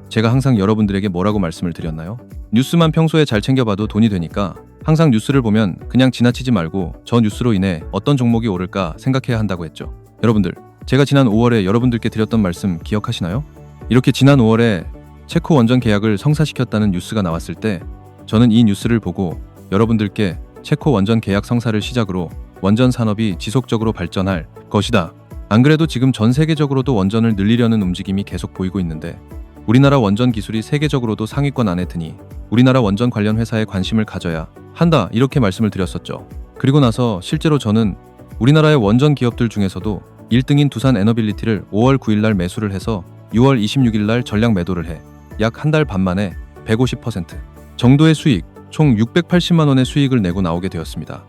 제가 항상 여러분들에게 뭐라고 말씀을 드렸나요? 뉴스만 평소에 잘 챙겨봐도 돈이 되니까 항상 뉴스를 보면 그냥 지나치지 말고 저 뉴스로 인해 어떤 종목이 오를까 생각해야 한다고 했죠. 여러분들, 제가 지난 5월에 여러분들께 드렸던 말씀 기억하시나요? 이렇게 지난 5월에 체코 원전 계약을 성사시켰다는 뉴스가 나왔을 때 저는 이 뉴스를 보고 여러분들께 체코 원전 계약 성사를 시작으로 원전 산업이 지속적으로 발전할 것이다. 안 그래도 지금 전 세계적으로도 원전을 늘리려는 움직임이 계속 보이고 있는데 우리나라 원전 기술이 세계적으로도 상위권 안에 드니 우리나라 원전 관련 회사에 관심을 가져야 한다, 이렇게 말씀을 드렸었죠. 그리고 나서 실제로 저는 우리나라의 원전 기업들 중에서도 1등인 두산 에너빌리티를 5월 9일 날 매수를 해서 6월 26일 날 전량 매도를 해 약 한 달 반 만에 150% 정도의 수익, 총 680만 원의 수익을 내고 나오게 되었습니다.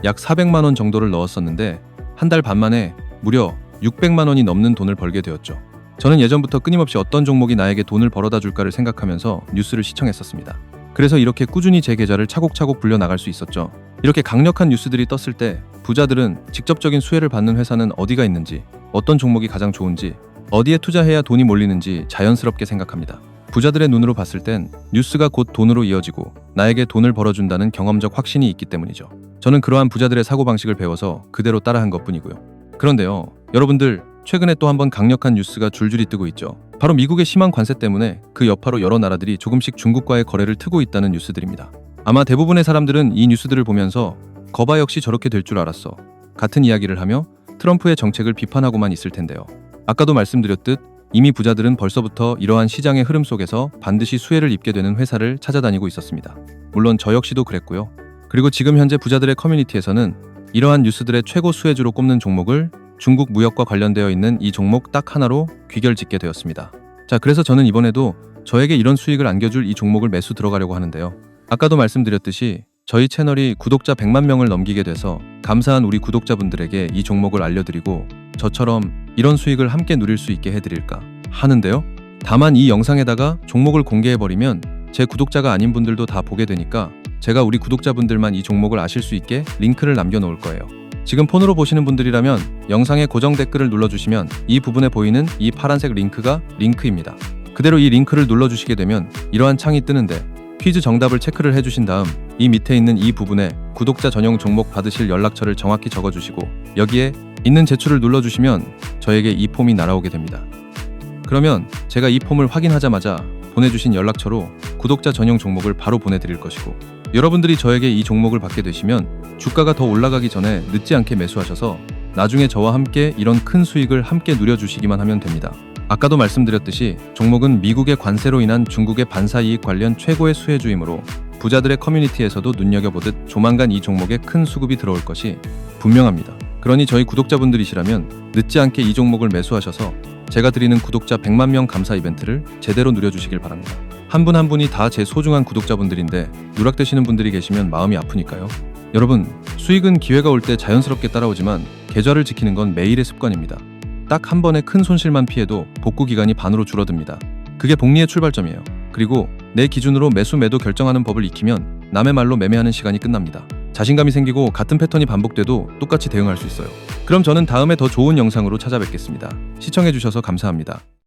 약 400만 원 정도를 넣었었는데 한 달 반 만에 무려 600만 원이 넘는 돈을 벌게 되었죠. 저는 예전부터 끊임없이 어떤 종목이 나에게 돈을 벌어다 줄까를 생각하면서 뉴스를 시청했었습니다. 그래서 이렇게 꾸준히 제 계좌를 차곡차곡 불려나갈 수 있었죠. 이렇게 강력한 뉴스들이 떴을 때 부자들은 직접적인 수혜를 받는 회사는 어디가 있는지, 어떤 종목이 가장 좋은지, 어디에 투자해야 돈이 몰리는지 자연스럽게 생각합니다. 부자들의 눈으로 봤을 땐 뉴스가 곧 돈으로 이어지고 나에게 돈을 벌어준다는 경험적 확신이 있기 때문이죠. 저는 그러한 부자들의 사고방식을 배워서 그대로 따라한 것뿐이고요. 그런데요, 여러분들, 최근에 또 한번 강력한 뉴스가 줄줄이 뜨고 있죠. 바로 미국의 심한 관세 때문에 그 여파로 여러 나라들이 조금씩 중국과의 거래를 트고 있다는 뉴스들입니다. 아마 대부분의 사람들은 이 뉴스들을 보면서 거봐 역시 저렇게 될 줄 알았어, 같은 이야기를 하며 트럼프의 정책을 비판하고만 있을 텐데요. 아까도 말씀드렸듯 이미 부자들은 벌써부터 이러한 시장의 흐름 속에서 반드시 수혜를 입게 되는 회사를 찾아다니고 있었습니다. 물론 저 역시도 그랬고요. 그리고 지금 현재 부자들의 커뮤니티에서는 이러한 뉴스들의 최고 수혜주로 꼽는 종목을 중국 무역과 관련되어 있는 이 종목 딱 하나로 귀결짓게 되었습니다. 자, 그래서 저는 이번에도 저에게 이런 수익을 안겨줄 이 종목을 매수 들어가려고 하는데요. 아까도 말씀드렸듯이 저희 채널이 구독자 100만 명을 넘기게 돼서 감사한 우리 구독자분들에게 이 종목을 알려드리고 저처럼 이런 수익을 함께 누릴 수 있게 해드릴까 하는데요. 다만 이 영상에다가 종목을 공개해버리면 제 구독자가 아닌 분들도 다 보게 되니까 제가 우리 구독자분들만 이 종목을 아실 수 있게 링크를 남겨놓을 거예요. 지금 폰으로 보시는 분들이라면 영상의 고정 댓글을 눌러주시면 이 부분에 보이는 이 파란색 링크가 링크입니다. 그대로 이 링크를 눌러주시게 되면 이러한 창이 뜨는데 퀴즈 정답을 체크를 해주신 다음 이 밑에 있는 이 부분에 구독자 전용 종목 받으실 연락처를 정확히 적어주시고 여기에 있는 제출을 눌러주시면 저에게 이 폼이 날아오게 됩니다. 그러면 제가 이 폼을 확인하자마자 보내주신 연락처로 구독자 전용 종목을 바로 보내드릴 것이고, 여러분들이 저에게 이 종목을 받게 되시면 주가가 더 올라가기 전에 늦지 않게 매수하셔서 나중에 저와 함께 이런 큰 수익을 함께 누려주시기만 하면 됩니다. 아까도 말씀드렸듯이 종목은 미국의 관세로 인한 중국의 반사이익 관련 최고의 수혜주이므로 부자들의 커뮤니티에서도 눈여겨보듯 조만간 이 종목에 큰 수급이 들어올 것이 분명합니다. 그러니 저희 구독자분들이시라면 늦지 않게 이 종목을 매수하셔서 제가 드리는 구독자 100만 명 감사 이벤트를 제대로 누려주시길 바랍니다. 한 분 한 분이 다 제 소중한 구독자분들인데 누락되시는 분들이 계시면 마음이 아프니까요. 여러분, 수익은 기회가 올 때 자연스럽게 따라오지만 계좌를 지키는 건 매일의 습관입니다. 딱 한 번의 큰 손실만 피해도 복구 기간이 반으로 줄어듭니다. 그게 복리의 출발점이에요. 그리고 내 기준으로 매수 매도 결정하는 법을 익히면 남의 말로 매매하는 시간이 끝납니다. 자신감이 생기고 같은 패턴이 반복돼도 똑같이 대응할 수 있어요. 그럼 저는 다음에 더 좋은 영상으로 찾아뵙겠습니다. 시청해주셔서 감사합니다.